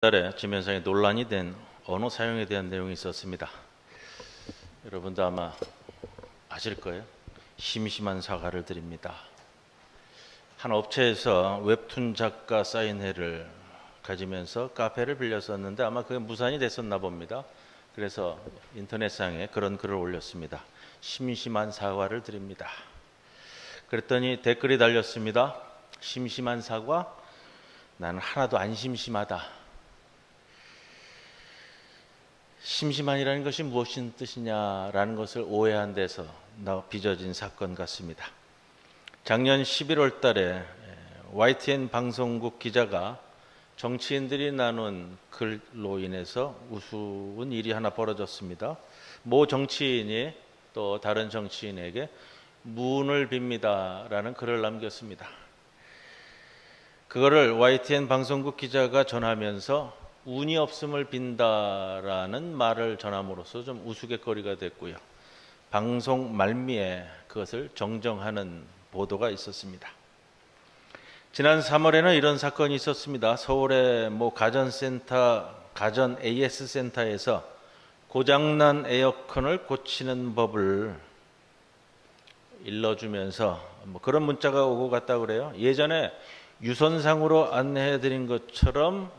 달에 지면상에 논란이 된 언어 사용에 대한 내용이 있었습니다. 여러분도 아마 아실 거예요. 심심한 사과를 드립니다. 한 업체에서 웹툰 작가 사인회를 가지면서 카페를 빌렸었는데 아마 그게 무산이 됐었나 봅니다. 그래서 인터넷상에 그런 글을 올렸습니다. 심심한 사과를 드립니다. 그랬더니 댓글이 달렸습니다. 심심한 사과? 나는 하나도 안 심심하다. 심심한이라는 것이 무엇인 뜻이냐라는 것을 오해한 데서 빚어진 사건 같습니다. 작년 11월 달에 YTN 방송국 기자가 정치인들이 나눈 글로 인해서 우스운 일이 하나 벌어졌습니다. 모 정치인이 또 다른 정치인에게 무운을 빕니다라는 글을 남겼습니다. 그거를 YTN 방송국 기자가 전하면서 운이 없음을 빈다라는 말을 전함으로써 좀 우스갯거리가 됐고요. 방송 말미에 그것을 정정하는 보도가 있었습니다. 지난 3월에는 이런 사건이 있었습니다. 서울의 모 가전 AS 센터에서 고장난 에어컨을 고치는 법을 일러주면서 그런 문자가 오고 갔다 그래요. 예전에 유선상으로 안내해드린 것처럼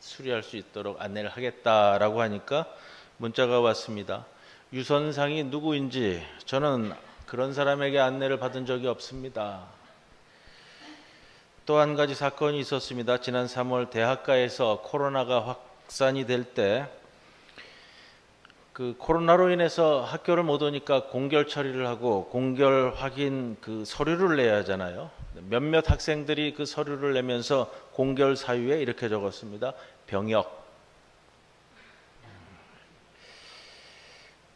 수리할 수 있도록 안내를 하겠다라고 하니까 문자가 왔습니다. 유선상이 누구인지 저는 그런 사람에게 안내를 받은 적이 없습니다. 또 한 가지 사건이 있었습니다. 지난 3월 대학가에서 코로나가 확산이 될 때 그 코로나로 인해서 학교를 못 오니까 공결 처리를 하고 공결 확인 그 서류를 내야 하잖아요. 몇몇 학생들이 그 서류를 내면서 공결 사유에 이렇게 적었습니다.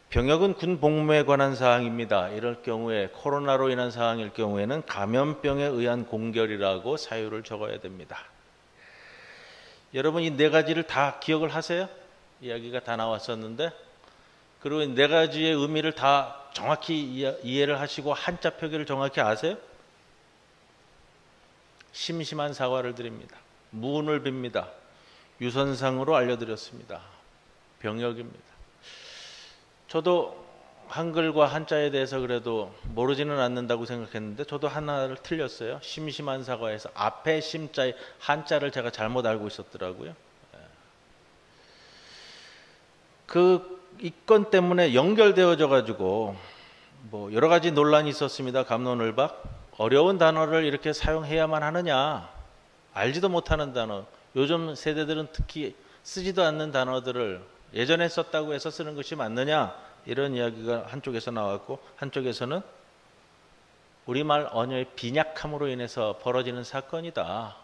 병역은 군 복무에 관한 사항입니다. 이럴 경우에 코로나로 인한 사항일 경우에는 감염병에 의한 공결이라고 사유를 적어야 됩니다. 여러분 이 네 가지를 다 기억을 하세요? 이야기가 다 나왔었는데 그리고 이 네 가지의 의미를 다 정확히 이해를 하시고 한자 표기를 정확히 아세요? 심심한 사과를 드립니다. 무운을 빕니다. 유선상으로 알려드렸습니다. 병역입니다. 저도 한글과 한자에 대해서 그래도 모르지는 않는다고 생각했는데 저도 하나를 틀렸어요. 심심한 사과에서 앞에 심자의 한자를 제가 잘못 알고 있었더라고요. 그 이 건 때문에 연결되어져 가지고 여러 가지 논란이 있었습니다. 갑론을박. 어려운 단어를 이렇게 사용해야만 하느냐. 알지도 못하는 단어. 요즘 세대들은 특히 쓰지도 않는 단어들을 예전에 썼다고 해서 쓰는 것이 맞느냐. 이런 이야기가 한쪽에서 나왔고 한쪽에서는 우리말 언어의 빈약함으로 인해서 벌어지는 사건이다.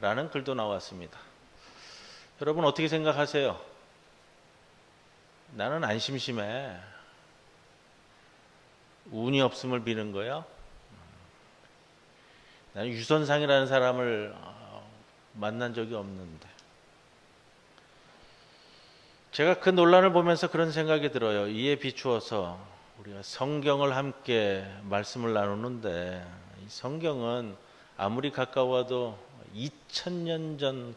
라는 글도 나왔습니다. 여러분 어떻게 생각하세요? 나는 안 심심해. 운이 없음을 비는 거야? 나는 유선상이라는 사람을 만난 적이 없는데. 제가 그 논란을 보면서 그런 생각이 들어요. 이에 비추어서 우리가 성경을 함께 말씀을 나누는데 이 성경은 아무리 가까워도 2000년 전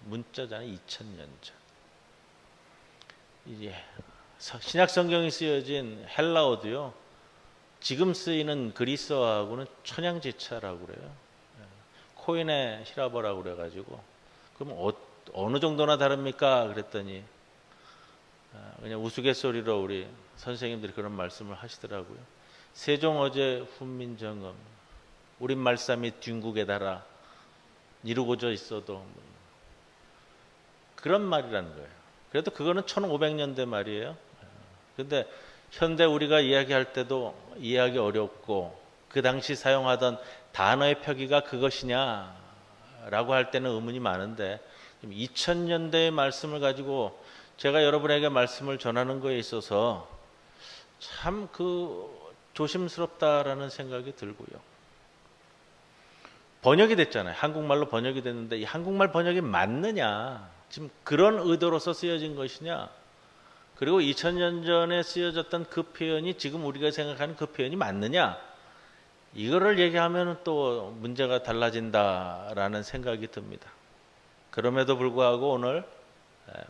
문자잖아요. 2000년 전. 이제 신약 성경이 쓰여진 헬라어도요. 지금 쓰이는 그리스어하고는 천양지차라고 그래요. 코인의 히라버라고 그래가지고 그럼 어느 정도나 다릅니까? 그랬더니 그냥 우스갯소리로 우리 선생님들이 그런 말씀을 하시더라고요. 세종 어제 훈민정음 우린 말씀이 뒷국에 달아 이루고져 있어도 그런 말이라는 거예요. 그래도 그거는 1500년대 말이에요. 근데 현대 우리가 이야기할 때도 이해하기 어렵고 그 당시 사용하던 단어의 표기가 그것이냐라고 할 때는 의문이 많은데 2000년대의 말씀을 가지고 제가 여러분에게 말씀을 전하는 거에 있어서 참 조심스럽다라는 생각이 들고요. 번역이 됐잖아요. 한국말로 번역이 됐는데 이 한국말 번역이 맞느냐? 지금 그런 의도로서 쓰여진 것이냐? 그리고 2000년 전에 쓰여졌던 그 표현이 지금 우리가 생각하는 그 표현이 맞느냐? 이거를 얘기하면 또 문제가 달라진다라는 생각이 듭니다. 그럼에도 불구하고 오늘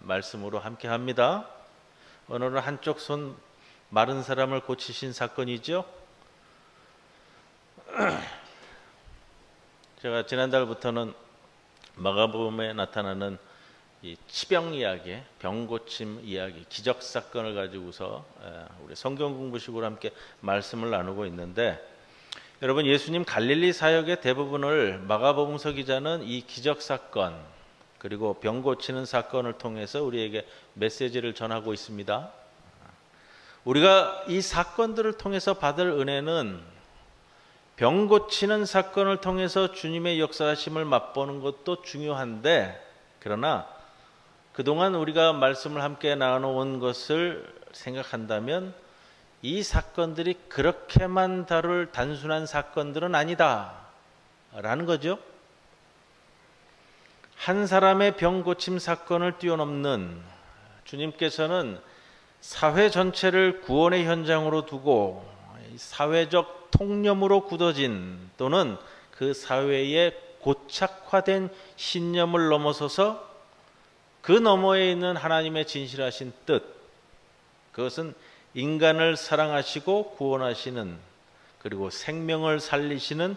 말씀으로 함께 합니다. 오늘은 한쪽 손 마른 사람을 고치신 사건이죠. 제가 지난달부터는 마가복음에 나타나는 이 치병 이야기, 병 고침 이야기, 기적 사건을 가지고서 우리 성경 공부식으로 함께 말씀을 나누고 있는데, 여러분, 예수님 갈릴리 사역의 대부분을 마가복음서 기자는 이 기적 사건 그리고 병 고치는 사건을 통해서 우리에게 메시지를 전하고 있습니다. 우리가 이 사건들을 통해서 받을 은혜는 병 고치는 사건을 통해서 주님의 역사하심을 맛보는 것도 중요한데, 그러나 그동안 우리가 말씀을 함께 나눠온 것을 생각한다면 이 사건들이 그렇게만 다룰 단순한 사건들은 아니다 라는 거죠. 한 사람의 병 고침 사건을 뛰어넘는, 주님께서는 사회 전체를 구원의 현장으로 두고 사회적 통념으로 굳어진 또는 그 사회에 고착화된 신념을 넘어서서 그 너머에 있는 하나님의 진실하신 뜻, 그것은 인간을 사랑하시고 구원하시는, 그리고 생명을 살리시는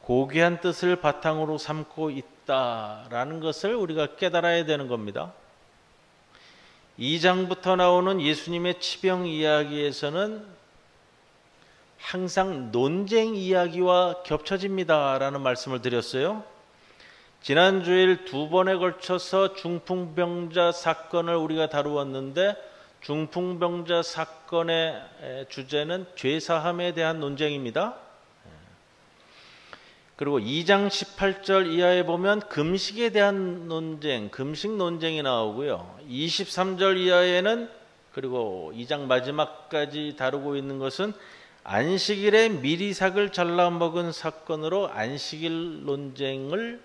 고귀한 뜻을 바탕으로 삼고 있다라는 것을 우리가 깨달아야 되는 겁니다. 2장부터 나오는 예수님의 치병 이야기에서는 항상 논쟁 이야기와 겹쳐집니다라는 말씀을 드렸어요. 지난 주일 2번에 걸쳐서 중풍병자 사건을 우리가 다루었는데, 중풍병자 사건의 주제는 죄사함에 대한 논쟁입니다. 그리고 2장 18절 이하에 보면 금식에 대한 논쟁, 금식 논쟁이 나오고요. 23절 이하에는, 그리고 2장 마지막까지 다루고 있는 것은 안식일에 미리삭을 잘라 먹은 사건으로 안식일 논쟁을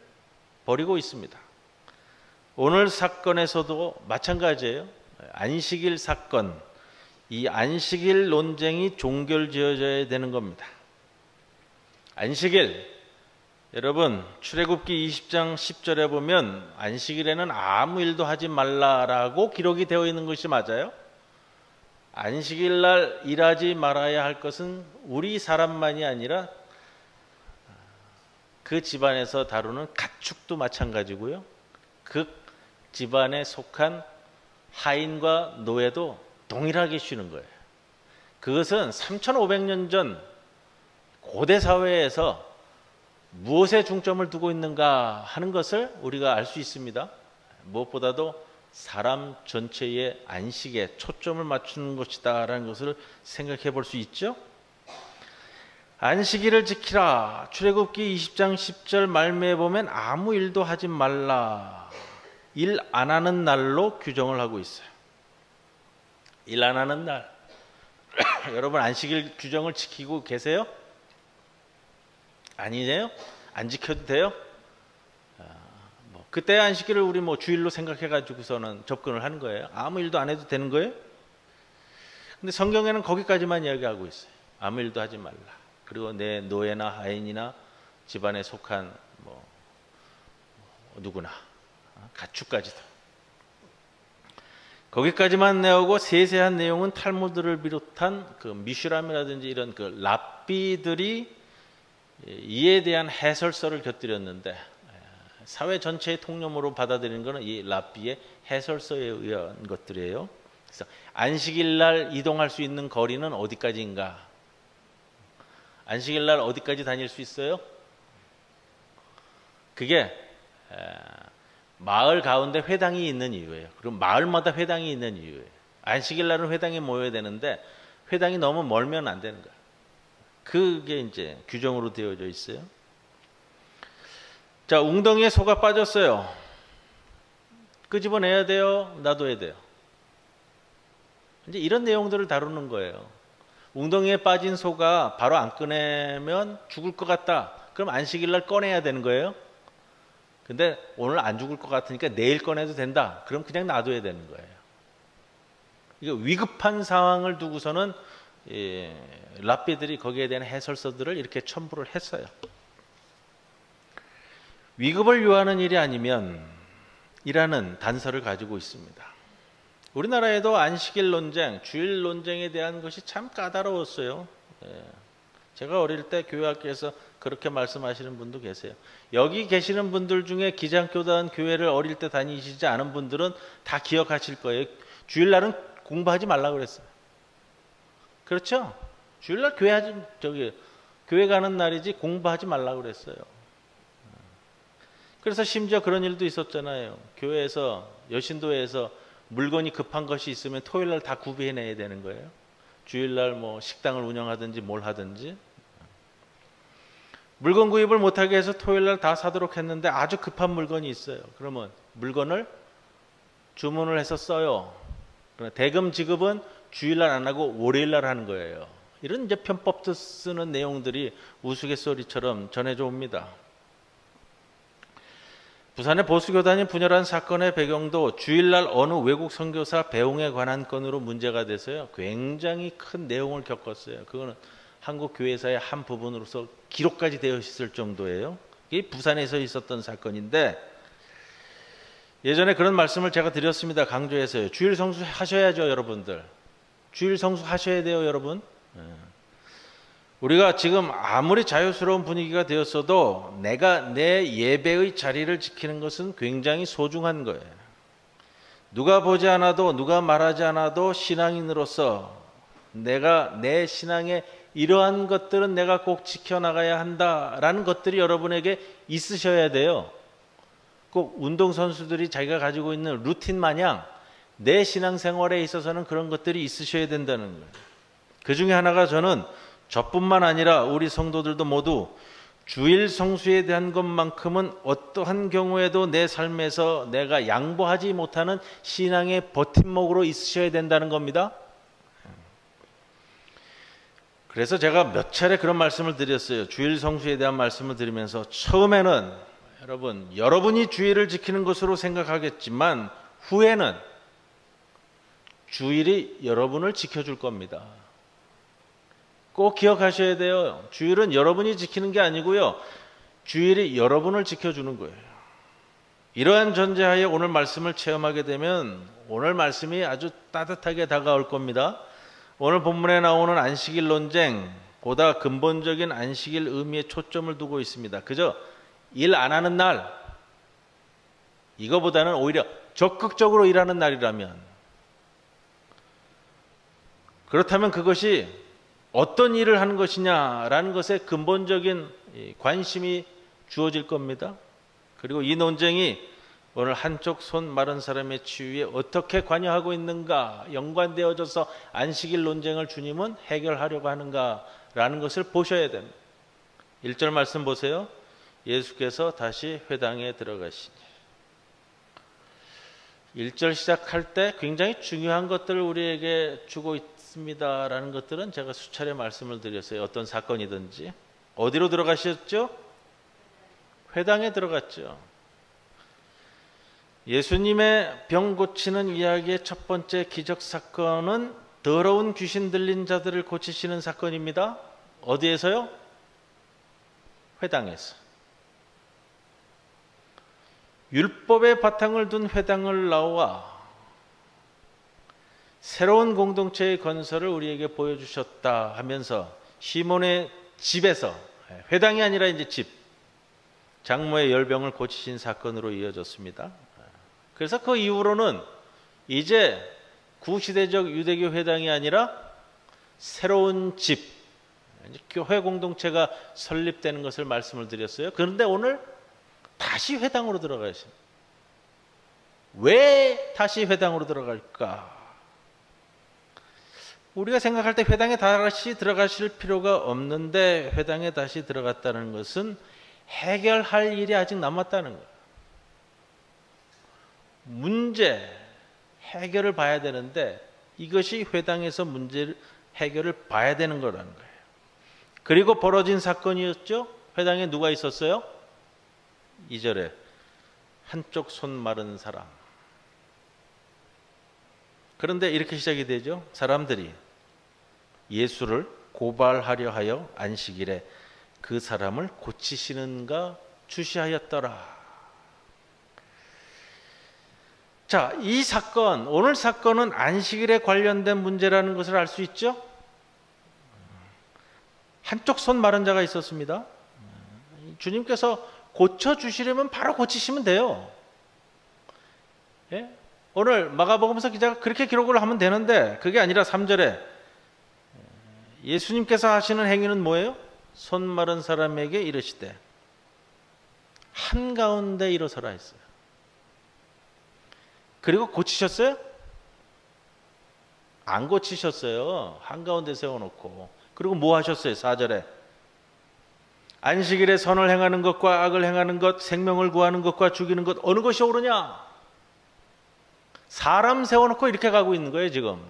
벌이고 있습니다. 오늘 사건에서도 마찬가지예요. 안식일 사건, 이 안식일 논쟁이 종결지어져야 되는 겁니다. 안식일, 여러분, 출애굽기 20장 10절에 보면 안식일에는 아무 일도 하지 말라라고 기록이 되어 있는 것이 맞아요? 안식일 날 일하지 말아야 할 것은 우리 사람만이 아니라 그 집안에서 다루는 가축도 마찬가지고요. 그 집안에 속한 하인과 노예도 동일하게 쉬는 거예요. 그것은 3500년 전 고대 사회에서 무엇에 중점을 두고 있는가 하는 것을 우리가 알 수 있습니다. 무엇보다도 사람 전체의 안식에 초점을 맞추는 것이다라는 것을 생각해 볼 수 있죠. 안식일을 지키라. 출애굽기 20장 10절 말미에 보면 아무 일도 하지 말라. 일 안 하는 날로 규정을 하고 있어요. 일 안 하는 날. 여러분, 안식일 규정을 지키고 계세요? 아니네요? 안 지켜도 돼요? 그때 안식일을 우리 주일로 생각해 가지고서는 접근을 하는 거예요. 아무 일도 안 해도 되는 거예요? 근데 성경에는 거기까지만 이야기하고 있어요. 아무 일도 하지 말라. 그리고 내 노예나 하인이나 집안에 속한 누구나, 가축까지도. 거기까지만 내오고 세세한 내용은 탈무드를 비롯한 그 미슈람이라든지 이런 그 랍비들이 이에 대한 해설서를 곁들였는데, 사회 전체의 통념으로 받아들이는 것은 이 랍비의 해설서에 의한 것들이에요. 그래서 안식일 날 이동할 수 있는 거리는 어디까지인가? 안식일 날 어디까지 다닐 수 있어요? 그게 마을 가운데 회당이 있는 이유예요. 그럼 마을마다 회당이 있는 이유예요. 안식일 날은 회당에 모여야 되는데 회당이 너무 멀면 안 되는 거예요. 그게 이제 규정으로 되어져 있어요. 자, 웅덩이에 소가 빠졌어요. 끄집어내야 돼요? 놔둬야 돼요? 이제 이런 내용들을 다루는 거예요. 웅덩이에 빠진 소가 바로 안 꺼내면 죽을 것 같다. 그럼 안식일 날 꺼내야 되는 거예요. 근데 오늘 안 죽을 것 같으니까 내일 꺼내도 된다. 그럼 그냥 놔둬야 되는 거예요. 이거 위급한 상황을 두고서는 랍비들이 거기에 대한 해설서들을 이렇게 첨부를 했어요. 위급을 요하는 일이 아니면 단서를 가지고 있습니다. 우리나라에도 안식일 논쟁, 주일 논쟁에 대한 것이 참 까다로웠어요. 제가 어릴 때 교회 학교에서 그렇게 말씀하시는 분도 계세요. 여기 계시는 분들 중에 기장교단 교회를 어릴 때 다니시지 않은 분들은 다 기억하실 거예요. 주일날은 공부하지 말라고 그랬어요. 그렇죠? 주일날 교회 가는 날이지 공부하지 말라고 그랬어요. 그래서 심지어 그런 일도 있었잖아요. 교회에서, 여신도에서 물건이 급한 것이 있으면 토요일날 다 구비해내야 되는 거예요. 주일날 뭐 식당을 운영하든지 뭘 하든지. 물건 구입을 못하게 해서 토요일날 다 사도록 했는데 아주 급한 물건이 있어요. 그러면 물건을 주문을 해서 써요. 대금 지급은 주일날 안 하고 월요일날 하는 거예요. 이런 이제 편법도 쓰는 내용들이 우스갯소리처럼 전해져 옵니다. 부산의 보수교단이 분열한 사건의 배경도 주일날 어느 외국 선교사 배웅에 관한 건으로 문제가 돼서요. 굉장히 큰 내용을 겪었어요. 그거는 한국 교회사의 한 부분으로서 기록까지 되어 있을 정도예요. 이게 부산에서 있었던 사건인데 예전에 그런 말씀을 제가 드렸습니다. 강조해서요. 주일 성수 하셔야죠, 여러분들. 주일 성수 하셔야 돼요, 여러분. 우리가 지금 아무리 자유스러운 분위기가 되었어도 내가 내 예배의 자리를 지키는 것은 굉장히 소중한 거예요. 누가 보지 않아도 누가 말하지 않아도 신앙인으로서 내가 내 신앙의 이러한 것들은 내가 꼭 지켜나가야 한다라는 것들이 여러분에게 있으셔야 돼요. 꼭 운동선수들이 자기가 가지고 있는 루틴 마냥 내 신앙생활에 있어서는 그런 것들이 있으셔야 된다는 거예요. 그 중에 하나가 저는 저뿐만 아니라 우리 성도들도 모두 주일 성수에 대한 것만큼은 어떠한 경우에도 내 삶에서 내가 양보하지 못하는 신앙의 버팀목으로 있으셔야 된다는 겁니다. 그래서 제가 몇 차례 그런 말씀을 드렸어요. 주일 성수에 대한 말씀을 드리면서 처음에는 여러분이 주일을 지키는 것으로 생각하겠지만 후에는 주일이 여러분을 지켜줄 겁니다. 꼭 기억하셔야 돼요. 주일은 여러분이 지키는 게 아니고요. 주일이 여러분을 지켜주는 거예요. 이러한 전제하에 오늘 말씀을 체험하게 되면 오늘 말씀이 아주 따뜻하게 다가올 겁니다. 오늘 본문에 나오는 안식일 논쟁, 보다 근본적인 안식일 의미에 초점을 두고 있습니다. 그저 일 안 하는 날, 이거보다는 오히려 적극적으로 일하는 날이라면, 그렇다면 그것이 어떤 일을 하는 것이냐라는 것에 근본적인 관심이 주어질 겁니다. 그리고 이 논쟁이 오늘 한쪽 손 마른 사람의 치유에 어떻게 관여하고 있는가 연관되어져서 안식일 논쟁을 주님은 해결하려고 하는가라는 것을 보셔야 됩니다. 1절 말씀 보세요. 예수께서 다시 회당에 들어가시니. 1절 시작할 때 굉장히 중요한 것들을 우리에게 주고 있습니다라는 것들은 제가 수차례 말씀을 드렸어요. 어떤 사건이든지. 어디로 들어가셨죠? 회당에 들어갔죠. 예수님의 병 고치는 이야기의 첫 번째 기적 사건은 더러운 귀신 들린 자들을 고치시는 사건입니다. 어디에서요? 회당에서. 율법의 바탕을 둔 회당을 나와 새로운 공동체의 건설을 우리에게 보여주셨다 하면서 시몬의 집에서, 회당이 아니라 이제 집, 장모의 열병을 고치신 사건으로 이어졌습니다. 그래서 그 이후로는 이제 구시대적 유대교 회당이 아니라 새로운 집, 교회 공동체가 설립되는 것을 말씀을 드렸어요. 그런데 오늘 다시 회당으로 들어가십니다. 왜 다시 회당으로 들어갈까? 우리가 생각할 때 회당에 다시 들어가실 필요가 없는데 회당에 다시 들어갔다는 것은 해결할 일이 아직 남았다는 거예요. 문제, 해결을 봐야 되는데 이것이 회당에서 문제 해결을 봐야 되는 거라는 거예요. 그리고 벌어진 사건이었죠. 회당에 누가 있었어요? 2절에 한쪽 손 마른 사람. 그런데 이렇게 시작이 되죠. 사람들이 예수를 고발하려 하여 안식일에 그 사람을 고치시는가 주시하였더라. 자, 이 사건, 오늘 사건은 안식일에 관련된 문제라는 것을 알 수 있죠? 한쪽 손 마른 자가 있었습니다. 주님께서 고쳐주시려면 바로 고치시면 돼요. 예? 오늘 마가복음서 기자가 그렇게 기록을 하면 되는데 그게 아니라 3절에 예수님께서 하시는 행위는 뭐예요? 손 마른 사람에게 이르시되 한가운데 일어서라 했어요. 그리고 고치셨어요? 안 고치셨어요. 한가운데 세워놓고. 그리고 뭐 하셨어요? 4절에 안식일에 선을 행하는 것과 악을 행하는 것, 생명을 구하는 것과 죽이는 것 어느 것이 옳으냐? 사람 세워놓고 이렇게 가고 있는 거예요 지금.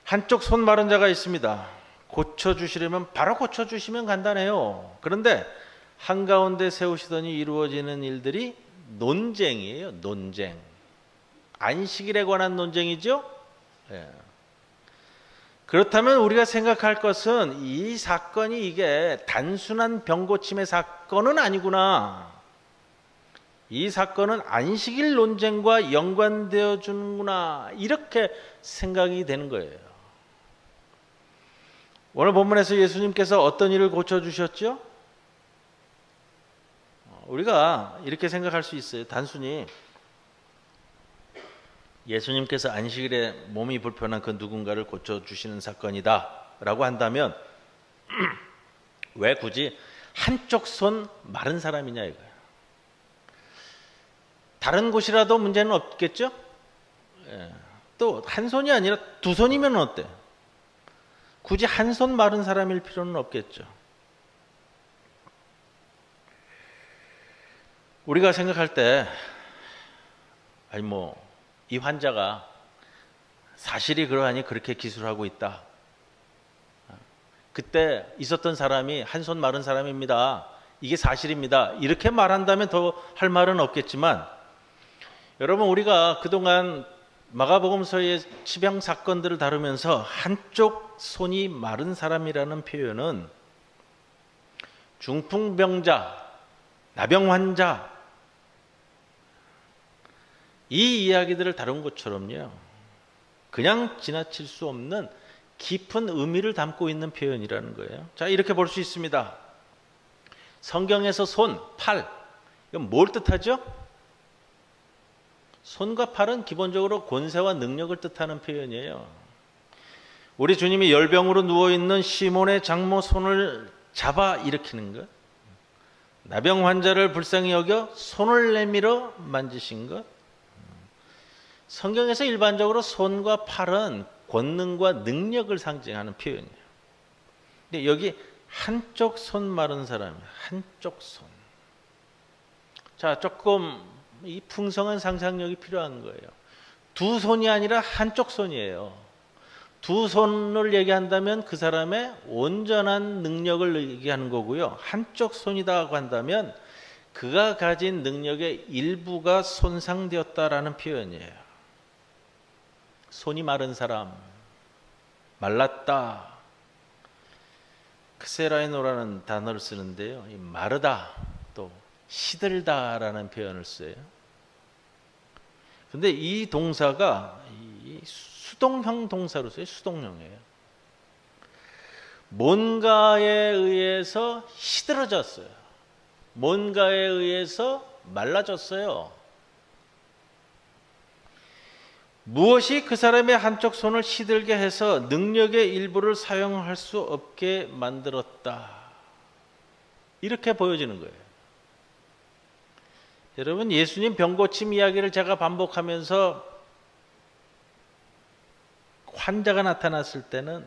한쪽 손 마른 자가 있습니다. 고쳐주시려면 바로 고쳐주시면 간단해요. 그런데 한가운데 세우시더니 이루어지는 일들이 논쟁이에요. 논쟁. 안식일에 관한 논쟁이죠. 예. 그렇다면 우리가 생각할 것은 이 사건이 이게 단순한 병 고침의 사건은 아니구나. 이 사건은 안식일 논쟁과 연관되어 주는구나. 이렇게 생각이 되는 거예요. 오늘 본문에서 예수님께서 어떤 일을 고쳐주셨죠? 우리가 이렇게 생각할 수 있어요. 단순히 예수님께서 안식일에 몸이 불편한 그 누군가를 고쳐주시는 사건이다 라고 한다면 왜 굳이 한쪽 손 마른 사람이냐 이거예요. 다른 곳이라도 문제는 없겠죠? 예. 또 한 손이 아니라 두 손이면 어때? 굳이 한 손 마른 사람일 필요는 없겠죠. 우리가 생각할 때 아니 이 환자가 사실이 그러하니 그렇게 기술하고 있다. 그때 있었던 사람이 한 손 마른 사람입니다. 이게 사실입니다. 이렇게 말한다면 더 할 말은 없겠지만 여러분 우리가 그동안 마가복음서의 치병 사건들을 다루면서 한쪽 손이 마른 사람이라는 표현은 중풍병자, 나병 환자 이 이야기들을 다룬 것처럼요. 그냥 지나칠 수 없는 깊은 의미를 담고 있는 표현이라는 거예요. 자, 이렇게 볼 수 있습니다. 성경에서 손, 팔, 이건 뭘 뜻하죠? 손과 팔은 기본적으로 권세와 능력을 뜻하는 표현이에요. 우리 주님이 열병으로 누워있는 시몬의 장모 손을 잡아 일으키는 것, 나병 환자를 불쌍히 여겨 손을 내밀어 만지신 것, 성경에서 일반적으로 손과 팔은 권능과 능력을 상징하는 표현이에요. 근데 여기 한쪽 손 마른 사람이에요. 한쪽 손. 자, 조금 이 풍성한 상상력이 필요한 거예요. 두 손이 아니라 한쪽 손이에요. 두 손을 얘기한다면 그 사람의 온전한 능력을 얘기하는 거고요. 한쪽 손이라고 한다면 그가 가진 능력의 일부가 손상되었다라는 표현이에요. 손이 마른 사람, 말랐다. 크세라이노라는 단어를 쓰는데요. 이 마르다, 또 시들다라는 표현을 써요. 근데 이 동사가 수동형 동사로 써요. 수동형이에요. 뭔가에 의해서 시들어졌어요. 뭔가에 의해서 말라졌어요. 무엇이 그 사람의 한쪽 손을 시들게 해서 능력의 일부를 사용할 수 없게 만들었다. 이렇게 보여지는 거예요. 여러분, 예수님 병고침 이야기를 제가 반복하면서 환자가 나타났을 때는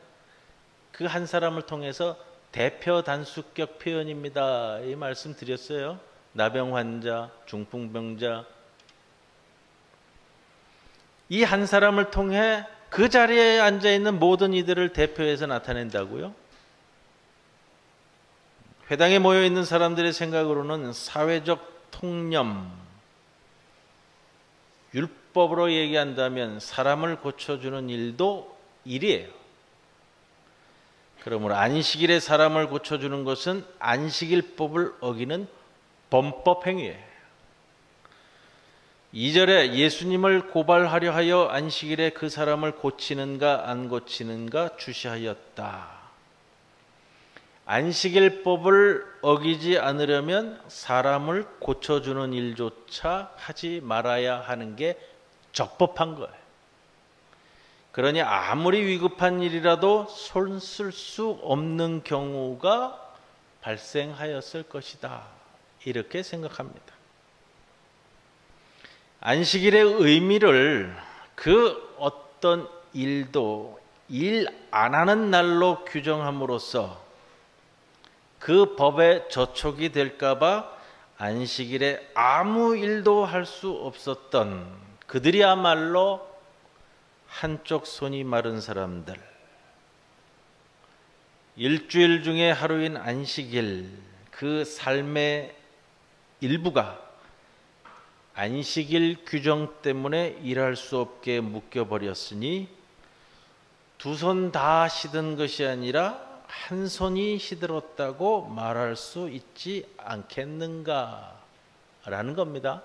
그 한 사람을 통해서 대표 단수격 표현입니다. 이 말씀 드렸어요. 나병 환자, 중풍병자. 이 한 사람을 통해 그 자리에 앉아있는 모든 이들을 대표해서 나타낸다고요? 회당에 모여있는 사람들의 생각으로는 사회적 통념, 율법으로 얘기한다면 사람을 고쳐주는 일도 일이에요. 그러므로 안식일에 사람을 고쳐주는 것은 안식일법을 어기는 범법 행위예요. 2절에 예수님을 고발하려 하여 안식일에 그 사람을 고치는가 안 고치는가 주시하였다. 안식일법을 어기지 않으려면 사람을 고쳐주는 일조차 하지 말아야 하는 게 적법한 거예요. 그러니 아무리 위급한 일이라도 손 쓸 수 없는 경우가 발생하였을 것이다. 이렇게 생각합니다. 안식일의 의미를 그 어떤 일도 일 안 하는 날로 규정함으로써 그 법에 저촉이 될까봐 안식일에 아무 일도 할 수 없었던 그들이야말로 한쪽 손이 마른 사람들, 일주일 중에 하루인 안식일, 그 삶의 일부가 안식일 규정 때문에 일할 수 없게 묶여버렸으니 두 손 다 시든 것이 아니라 한 손이 시들었다고 말할 수 있지 않겠는가 라는 겁니다.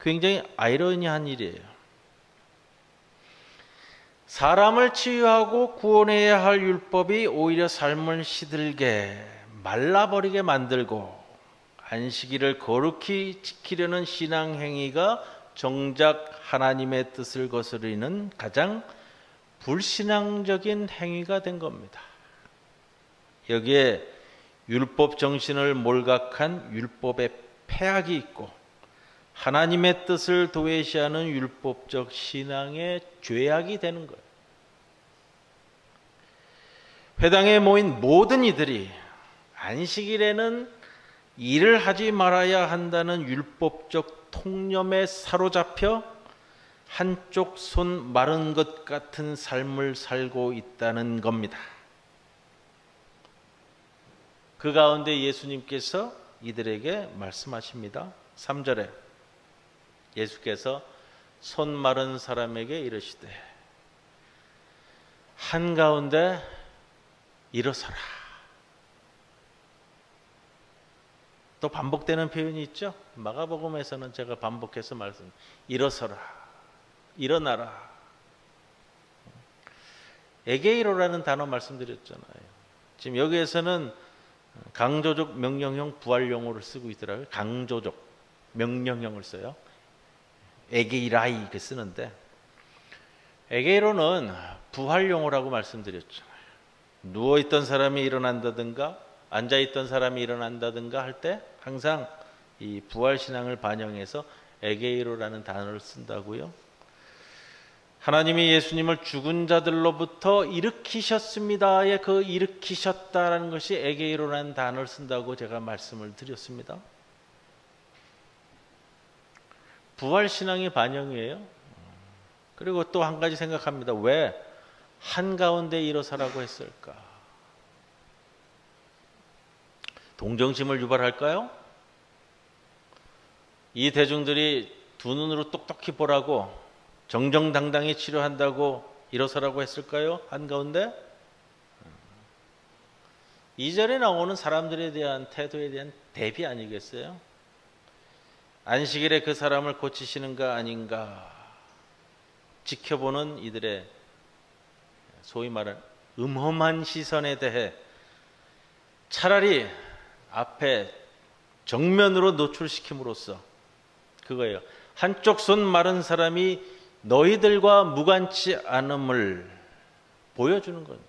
굉장히 아이러니한 일이에요. 사람을 치유하고 구원해야 할 율법이 오히려 삶을 시들게 말라버리게 만들고 안식일을 거룩히 지키려는 신앙 행위가 정작 하나님의 뜻을 거스르는 가장 불신앙적인 행위가 된 겁니다. 여기에 율법 정신을 몰각한 율법의 폐악이 있고 하나님의 뜻을 도외시하는 율법적 신앙의 죄악이 되는 거예요. 회당에 모인 모든 이들이 안식일에는 일을 하지 말아야 한다는 율법적 통념에 사로잡혀 한쪽 손 마른 것 같은 삶을 살고 있다는 겁니다. 그 가운데 예수님께서 이들에게 말씀하십니다. 3절에 예수께서 손 마른 사람에게 이르시되 한가운데 일어서라. 또 반복되는 표현이 있죠. 마가복음에서는 제가 반복해서 일어서라, 일어나라. 에게이로라는 단어 말씀드렸잖아요. 지금 여기에서는 강조적 명령형 부활용어를 쓰고 있더라고요. 강조적 명령형을 써요. 에게이라이 이렇게 쓰는데 에게이로는 부활용어라고 말씀드렸잖아요. 누워있던 사람이 일어난다든가 앉아있던 사람이 일어난다든가 할 때 항상 이 부활신앙을 반영해서 에게이로라는 단어를 쓴다고요. 하나님이 예수님을 죽은 자들로부터 일으키셨습니다의 그 일으키셨다라는 것이 에게이로라는 단어를 쓴다고 제가 말씀을 드렸습니다. 부활신앙의 반영이에요. 그리고 또 한 가지 생각합니다. 왜 한가운데 일어서라고 했을까? 동정심을 유발할까요? 이 대중들이 두 눈으로 똑똑히 보라고 정정당당히 치료한다고 일어서라고 했을까요? 한가운데? 2절에 나오는 사람들에 대한 태도에 대한 대비 아니겠어요? 안식일에 그 사람을 고치시는가 아닌가 지켜보는 이들의 소위 말하는 음험한 시선에 대해 차라리 앞에 정면으로 노출시킴으로써 그거예요. 한쪽 손 마른 사람이 너희들과 무관치 않음을 보여주는 겁니다.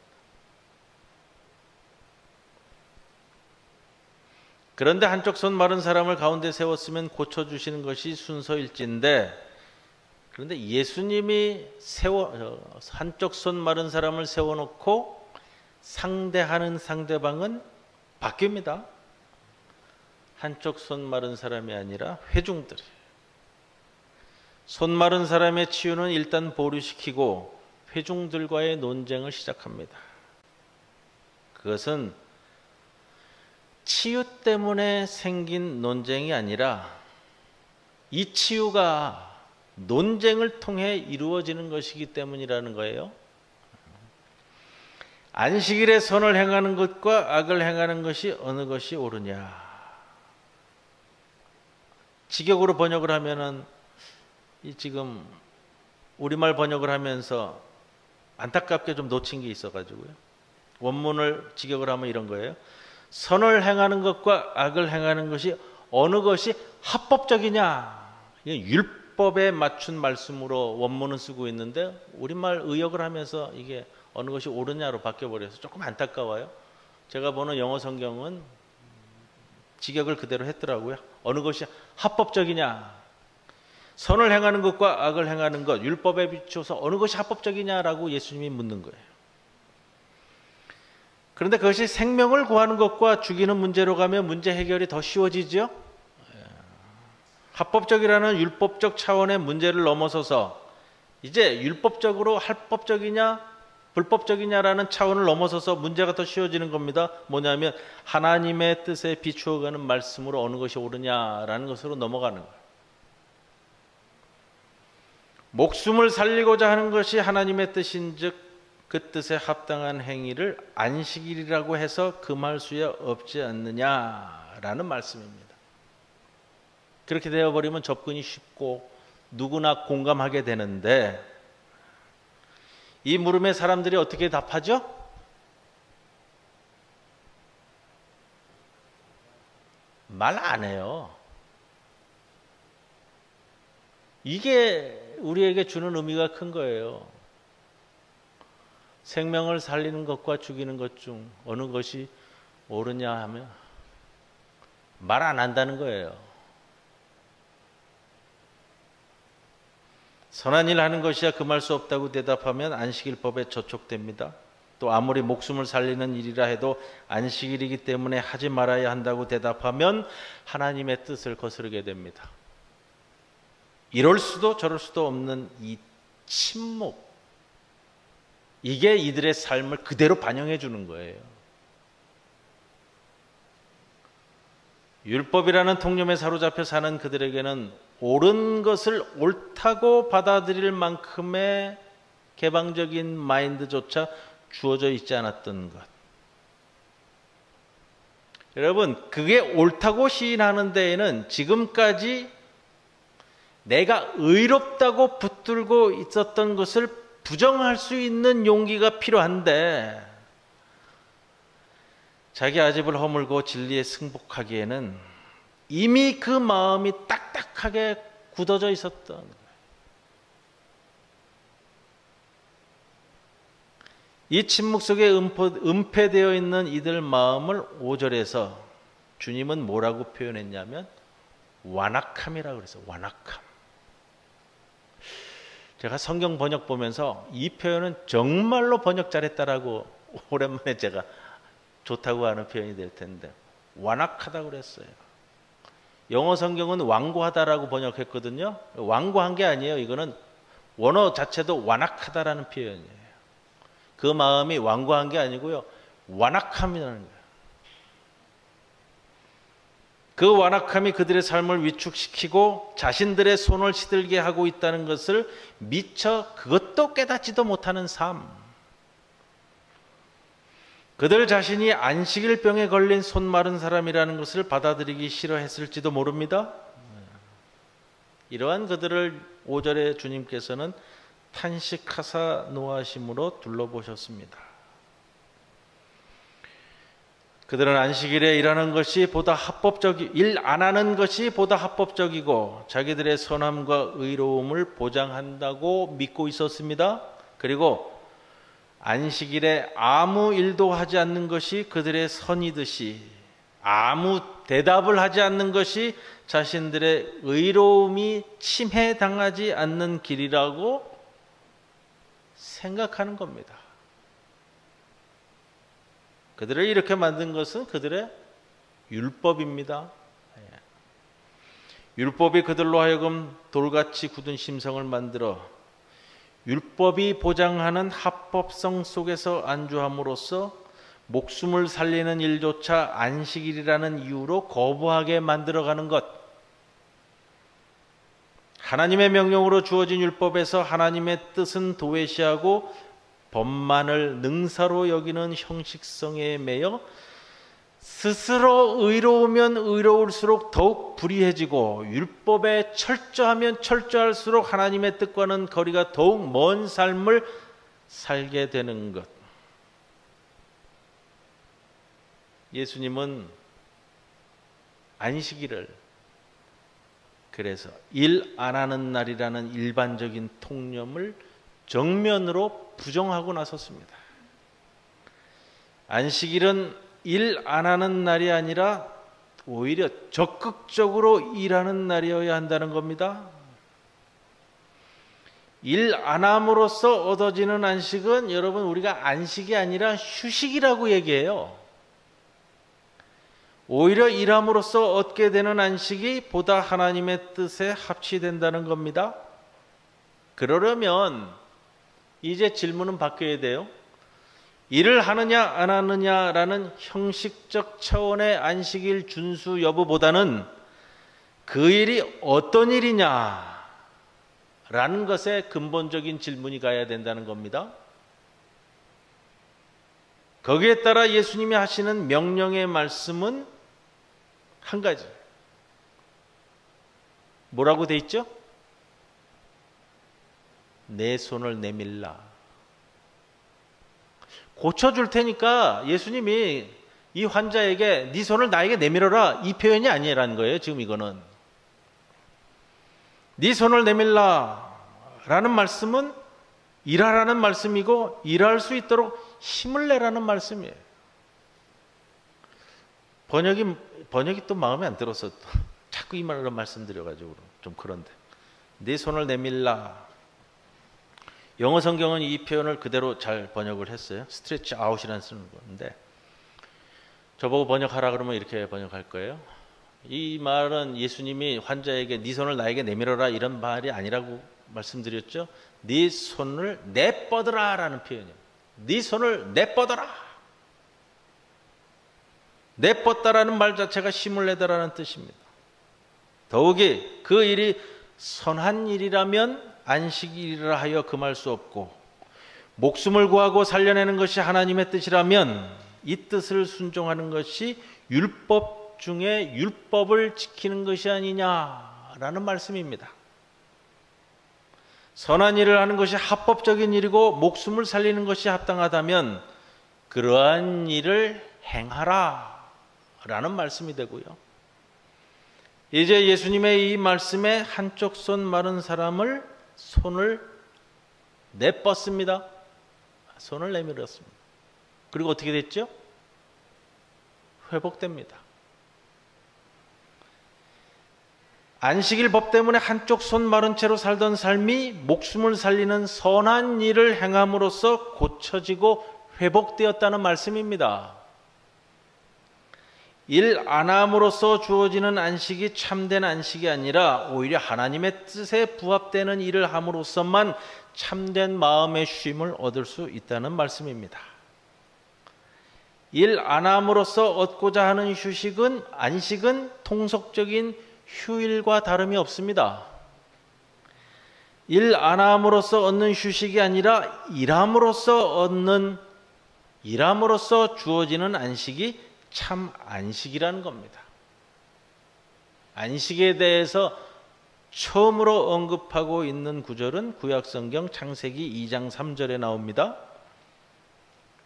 그런데 한쪽 손 마른 사람을 가운데 세웠으면 고쳐주시는 것이 순서일진데 그런데 예수님이 한쪽 손 마른 사람을 세워놓고 상대하는 상대방은 바뀝니다. 한쪽 손 마른 사람이 아니라 회중들이. 손 마른 사람의 치유는 일단 보류시키고 회중들과의 논쟁을 시작합니다. 그것은 치유 때문에 생긴 논쟁이 아니라 이 치유가 논쟁을 통해 이루어지는 것이기 때문이라는 거예요. 안식일에 선을 행하는 것과 악을 행하는 것이 어느 것이 옳으냐. 직역으로 번역을 하면은 이 지금 우리말 번역을 하면서 안타깝게 좀 놓친 게 있어가지고요. 원문을 직역을 하면 이런 거예요. 선을 행하는 것과 악을 행하는 것이 어느 것이 합법적이냐. 율법에 맞춘 말씀으로 원문은 쓰고 있는데 우리말 의역을 하면서 이게 어느 것이 옳으냐로 바뀌어버려서 조금 안타까워요. 제가 보는 영어 성경은 직역을 그대로 했더라고요. 어느 것이 합법적이냐. 선을 행하는 것과 악을 행하는 것, 율법에 비추어서 어느 것이 합법적이냐라고 예수님이 묻는 거예요. 그런데 그것이 생명을 구하는 것과 죽이는 문제로 가면 문제 해결이 더 쉬워지죠. 합법적이라는 율법적 차원의 문제를 넘어서서 이제 율법적으로 합법적이냐 불법적이냐라는 차원을 넘어서서 문제가 더 쉬워지는 겁니다. 뭐냐면 하나님의 뜻에 비추어가는 말씀으로 어느 것이 옳으냐라는 것으로 넘어가는 거예요. 목숨을 살리고자 하는 것이 하나님의 뜻인즉 그 뜻에 합당한 행위를 안식일이라고 해서 금할 수야 없지 않느냐라는 말씀입니다. 그렇게 되어버리면 접근이 쉽고 누구나 공감하게 되는데 이 물음에 사람들이 어떻게 답하죠? 말 안 해요. 이게 우리에게 주는 의미가 큰 거예요. 생명을 살리는 것과 죽이는 것 중 어느 것이 옳으냐 하면 말 안 한다는 거예요. 선한 일 하는 것이야 금할 수 없다고 대답하면 안식일법에 저촉됩니다. 또 아무리 목숨을 살리는 일이라 해도 안식일이기 때문에 하지 말아야 한다고 대답하면 하나님의 뜻을 거스르게 됩니다. 이럴 수도 저럴 수도 없는 이 침묵, 이게 이들의 삶을 그대로 반영해 주는 거예요. 율법이라는 통념에 사로잡혀 사는 그들에게는 옳은 것을 옳다고 받아들일 만큼의 개방적인 마인드조차 주어져 있지 않았던 것. 여러분, 그게 옳다고 시인하는 데에는 지금까지 내가 의롭다고 붙들고 있었던 것을 부정할 수 있는 용기가 필요한데 자기 아집을 허물고 진리에 승복하기에는 이미 그 마음이 딱딱하게 굳어져 있었던 거예요. 이 침묵 속에 은폐되어 있는 이들 마음을 5절에서 주님은 뭐라고 표현했냐면 완악함이라고 그랬어요. 완악함. 제가 성경 번역 보면서 이 표현은 정말로 번역 잘했다라고 오랜만에 제가 좋다고 하는 표현이 될 텐데 완악하다고 그랬어요. 영어 성경은 완고하다라고 번역했거든요. 완고한 게 아니에요. 이거는 원어 자체도 완악하다라는 표현이에요. 그 마음이 완고한 게 아니고요. 완악함이라는 거예요. 그 완악함이 그들의 삶을 위축시키고 자신들의 손을 시들게 하고 있다는 것을 미처 그것도 깨닫지도 못하는 삶. 그들 자신이 안식일병에 걸린 손 마른 사람이라는 것을 받아들이기 싫어했을지도 모릅니다. 이러한 그들을 5절에 주님께서는 탄식하사 노하심으로 둘러보셨습니다. 그들은 안식일에 일하는 것이 보다 일 안 하는 것이 보다 합법적이고 자기들의 선함과 의로움을 보장한다고 믿고 있었습니다. 그리고 안식일에 아무 일도 하지 않는 것이 그들의 선이듯이 아무 대답을 하지 않는 것이 자신들의 의로움이 침해당하지 않는 길이라고 생각하는 겁니다. 그들을 이렇게 만든 것은 그들의 율법입니다. 율법이 그들로 하여금 돌같이 굳은 심성을 만들어 율법이 보장하는 합법성 속에서 안주함으로써 목숨을 살리는 일조차 안식일이라는 이유로 거부하게 만들어가는 것. 하나님의 명령으로 주어진 율법에서 하나님의 뜻은 도외시하고 법만을 능사로 여기는 형식성에 매여 스스로 의로우면 의로울수록 더욱 불의해지고 율법에 철저하면 철저할수록 하나님의 뜻과는 거리가 더욱 먼 삶을 살게 되는 것. 예수님은 안식일을 그래서 일 안 하는 날이라는 일반적인 통념을 정면으로 부정하고 나섰습니다. 안식일은 일 안 하는 날이 아니라 오히려 적극적으로 일하는 날이어야 한다는 겁니다. 일 안 함으로써 얻어지는 안식은 여러분 우리가 안식이 아니라 휴식이라고 얘기해요. 오히려 일함으로써 얻게 되는 안식이 보다 하나님의 뜻에 합치된다는 겁니다. 그러려면 이제 질문은 바뀌어야 돼요. 일을 하느냐 안 하느냐라는 형식적 차원의 안식일 준수 여부보다는 그 일이 어떤 일이냐라는 것에 근본적인 질문이 가야 된다는 겁니다. 거기에 따라 예수님이 하시는 명령의 말씀은 한 가지. 뭐라고 돼 있죠? 내 손을 내밀라. 고쳐줄 테니까 예수님이 이 환자에게 네 손을 나에게 내밀어라 이 표현이 아니라는 거예요. 지금 이거는 네 손을 내밀라 라는 말씀은 일하라는 말씀이고 일할 수 있도록 힘을 내라는 말씀이에요. 번역이 또 마음에 안 들어서 또 자꾸 이 말로 말씀드려가지고 좀 그런데 네 손을 내밀라. 영어 성경은 이 표현을 그대로 잘 번역을 했어요. 스트레치 아웃이라는 쓰는 건데 저보고 번역하라 그러면 이렇게 번역할 거예요. 이 말은 예수님이 환자에게 네 손을 나에게 내밀어라 이런 말이 아니라고 말씀드렸죠. 네 손을 내뻗으라 라는 표현이에요. 네 손을 내뻗어라. 내뻗다라는 말 자체가 힘을 내다라는 뜻입니다. 더욱이 그 일이 선한 일이라면 안식일이라 하여 금할 수 없고 목숨을 구하고 살려내는 것이 하나님의 뜻이라면 이 뜻을 순종하는 것이 율법 중에 율법을 지키는 것이 아니냐라는 말씀입니다. 선한 일을 하는 것이 합법적인 일이고 목숨을 살리는 것이 합당하다면 그러한 일을 행하라 라는 말씀이 되고요. 이제 예수님의 이 말씀에 한쪽 손 마른 사람을 손을 내뻗습니다. 손을 내밀었습니다. 그리고 어떻게 됐죠? 회복됩니다. 안식일 법 때문에 한쪽 손 마른 채로 살던 삶이 목숨을 살리는 선한 일을 행함으로써 고쳐지고 회복되었다는 말씀입니다. 일 안 함으로써 주어지는 안식이 참된 안식이 아니라 오히려 하나님의 뜻에 부합되는 일을 함으로써만 참된 마음의 쉼을 얻을 수 있다는 말씀입니다. 일 안 함으로써 얻고자 하는 휴식은 안식은 통속적인 휴일과 다름이 없습니다. 일 안 함으로써 얻는 휴식이 아니라 일함으로써 주어지는 안식이 참 안식이라는 겁니다. 안식에 대해서 처음으로 언급하고 있는 구절은 구약성경 창세기 2장 3절에 나옵니다.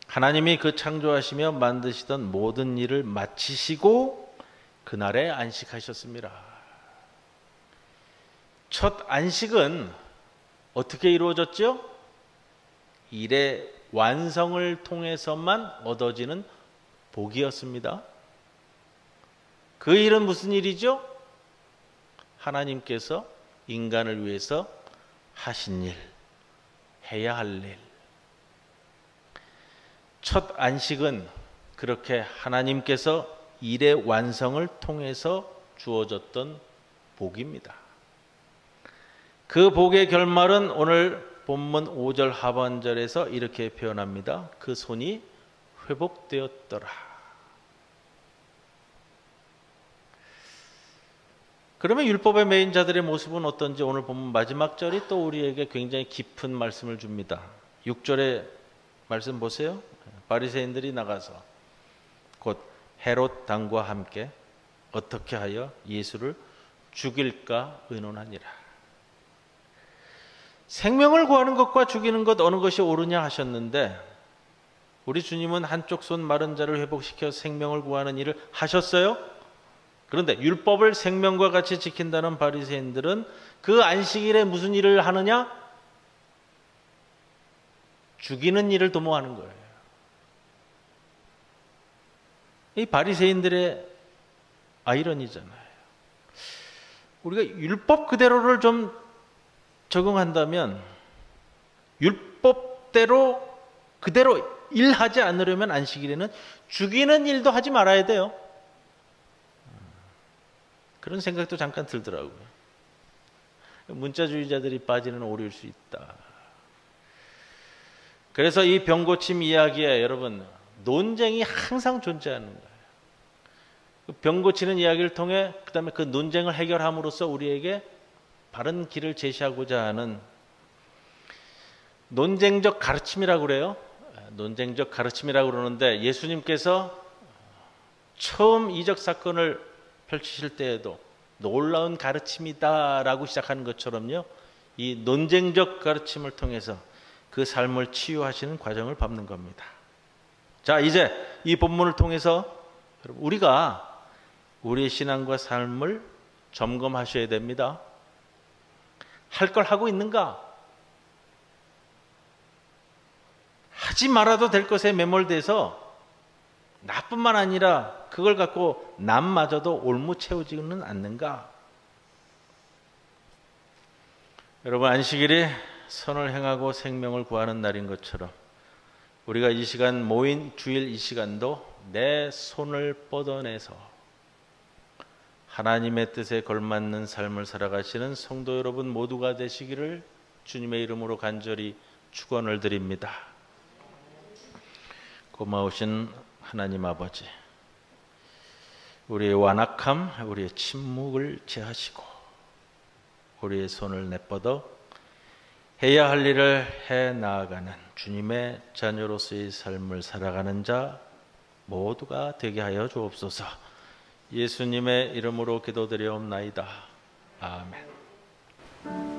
하나님이 그 창조하시며 만드시던 모든 일을 마치시고 그날에 안식하셨습니다. 첫 안식은 어떻게 이루어졌죠? 일의 완성을 통해서만 얻어지는 복이었습니다. 그 일은 무슨 일이죠? 하나님께서 인간을 위해서 하신 일, 해야 할 일. 첫 안식은 그렇게 하나님께서 일의 완성을 통해서 주어졌던 복입니다. 그 복의 결말은 오늘 본문 5절 하반절에서 이렇게 표현합니다. 그 손이 회복되었더라. 그러면 율법의 매인 자들의 모습은 어떤지 오늘 본문 마지막 절이 또 우리에게 굉장히 깊은 말씀을 줍니다. 6절의 말씀 보세요. 바리새인들이 나가서 곧 헤롯 당과 함께 어떻게 하여 예수를 죽일까 의논하니라. 생명을 구하는 것과 죽이는 것 어느 것이 옳으냐 하셨는데, 우리 주님은 한쪽 손 마른 자를 회복시켜 생명을 구하는 일을 하셨어요. 그런데 율법을 생명과 같이 지킨다는 바리새인들은 그 안식일에 무슨 일을 하느냐? 죽이는 일을 도모하는 거예요. 이 바리새인들의 아이러니잖아요. 우리가 율법 그대로를 좀 적용한다면, 율법대로 그대로 일하지 않으려면 안식일에는 죽이는 일도 하지 말아야 돼요. 그런 생각도 잠깐 들더라고요. 문자주의자들이 빠지는 오류일 수 있다. 그래서 이 병고침 이야기에 여러분, 논쟁이 항상 존재하는 거예요. 병 고치는 이야기를 통해 그 다음에 그 논쟁을 해결함으로써 우리에게 바른 길을 제시하고자 하는 논쟁적 가르침이라고 그래요. 논쟁적 가르침이라고 그러는데, 예수님께서 처음 이적 사건을 펼치실 때에도 놀라운 가르침이다라고 시작하는 것처럼요, 이 논쟁적 가르침을 통해서 그 삶을 치유하시는 과정을 밟는 겁니다. 자, 이제 이 본문을 통해서 우리가 우리의 신앙과 삶을 점검하셔야 됩니다. 할 걸 하고 있는가? 하지 말아도 될 것에 매몰돼서 나뿐만 아니라 그걸 갖고 남마저도 올무채우지는 않는가? 여러분, 안식일이 선을 행하고 생명을 구하는 날인 것처럼 우리가 이 시간 모인 주일 이 시간도 내 손을 뻗어내서 하나님의 뜻에 걸맞는 삶을 살아가시는 성도 여러분 모두가 되시기를 주님의 이름으로 간절히 축원을 드립니다. 고마우신 하나님 아버지, 우리의 완악함, 우리의 침묵을 제하시고 우리의 손을 내뻗어 해야 할 일을 해 나아가는 주님의 자녀로서의 삶을 살아가는 자 모두가 되게 하여 주옵소서. 예수님의 이름으로 기도드리옵나이다. 아멘.